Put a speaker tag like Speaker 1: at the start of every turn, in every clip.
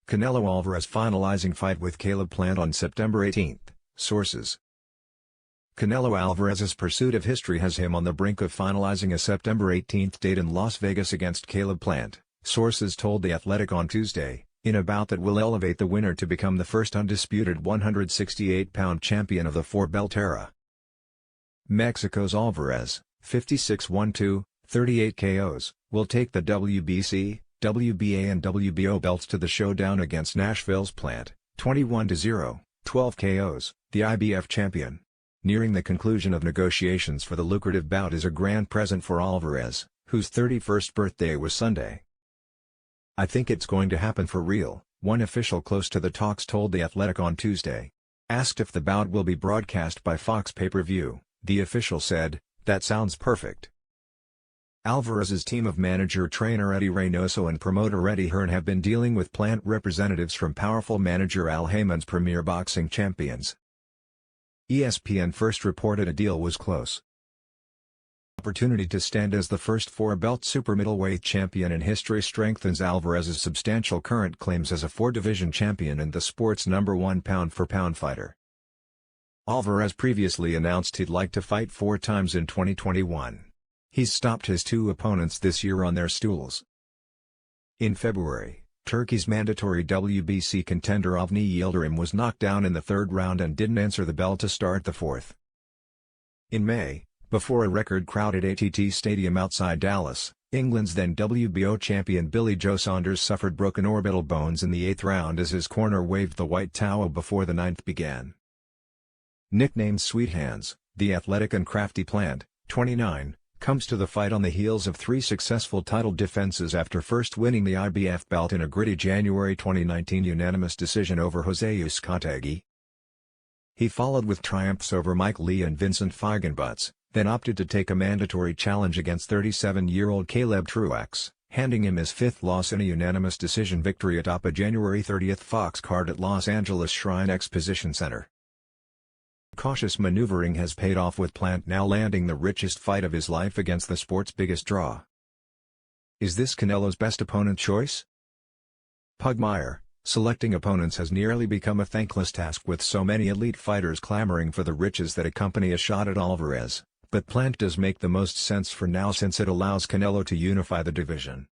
Speaker 1: Canelo Alvarez finalizing fight with Caleb Plant on September 18, sources. Canelo Alvarez's pursuit of history has him on the brink of finalizing a September 18 date in Las Vegas against Caleb Plant, sources told The Athletic on Tuesday, in a bout that will elevate the winner to become the first undisputed 168-pound champion of the four-belt era. Mexico's Alvarez, 56-1-2, 38 KOs, will take the WBC, WBA and WBO belts to the showdown against Nashville's Plant, 21-0, 12 KOs, the IBF champion. Nearing the conclusion of negotiations for the lucrative bout is a grand present for Alvarez, whose 31st birthday was Sunday. "I think it's going to happen for real," one official close to the talks told The Athletic on Tuesday. Asked if the bout will be broadcast by Fox pay-per-view, the official said, "That sounds perfect." Alvarez's team of manager-trainer Eddie Reynoso and promoter Eddie Hearn have been dealing with Plant representatives from powerful manager Al Haymon's Premier Boxing Champions. ESPN first reported a deal was close. Opportunity to stand as the first four-belt super middleweight champion in history strengthens Alvarez's substantial current claims as a four-division champion and the sport's #1 pound-for-pound fighter. Alvarez previously announced he'd like to fight 4 times in 2021. He's stopped his 2 opponents this year on their stools. In February, Turkey's mandatory WBC contender Avni Yildirim was knocked down in the 3rd round and didn't answer the bell to start the 4th. In May, before a record-crowded AT&T Stadium outside Dallas, England's then WBO champion Billy Joe Saunders suffered broken orbital bones in the 8th round as his corner waved the white towel before the 9th began. Nicknamed Sweet Hands, the athletic and crafty Plant, 29, comes to the fight on the heels of 3 successful title defenses after first winning the IBF belt in a gritty January 2019 unanimous decision over Jose Uzcategui. He followed with triumphs over Mike Lee and Vincent Feigenbutz, then opted to take a mandatory challenge against 37-year-old Caleb Truax, handing him his 5th loss in a unanimous decision victory atop a January 30 Fox card at Los Angeles Shrine Exposition Center. Cautious maneuvering has paid off with Plant now landing the richest fight of his life against the sport's biggest draw. Is this Canelo's best opponent choice? Pugmire, selecting opponents has nearly become a thankless task with so many elite fighters clamoring for the riches that accompany a shot at Alvarez, but Plant does make the most sense for now since it allows Canelo to unify the division.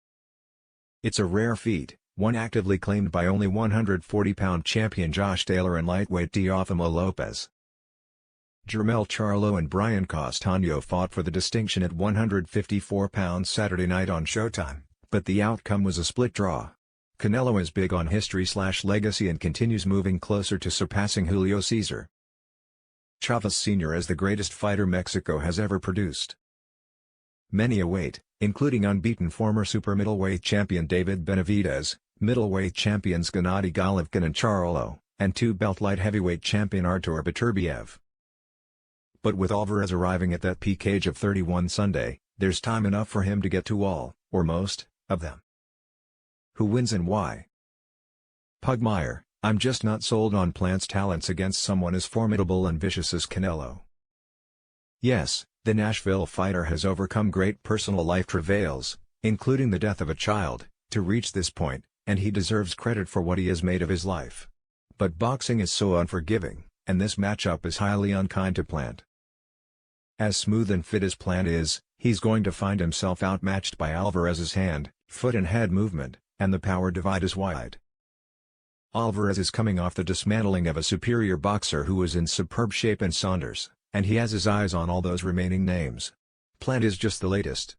Speaker 1: It's a rare feat, one actively claimed by only 140-pound champion Josh Taylor and lightweight Teofimo Lopez. Jermell Charlo and Brian Castaño fought for the distinction at 154 pounds Saturday night on Showtime, but the outcome was a split draw. Canelo is big on history/legacy and continues moving closer to surpassing Julio Cesar Chavez Sr. as the greatest fighter Mexico has ever produced. Many await, including unbeaten former super middleweight champion David Benavidez, middleweight champions Gennady Golovkin and Charlo, and 2-belt light heavyweight champion Artur Beterbiev. But with Alvarez arriving at that peak age of 31 Sunday, there's time enough for him to get to all, or most, of them. Who wins and why? Pugmire, I'm just not sold on Plant's talents against someone as formidable and vicious as Canelo. Yes, the Nashville fighter has overcome great personal life travails, including the death of a child, to reach this point, and he deserves credit for what he has made of his life. But boxing is so unforgiving, and this matchup is highly unkind to Plant. As smooth and fit as Plant is, he's going to find himself outmatched by Alvarez's hand, foot and head movement, and the power divide is wide. Alvarez is coming off the dismantling of a superior boxer who was in superb shape in Saunders, and he has his eyes on all those remaining names. Plant is just the latest.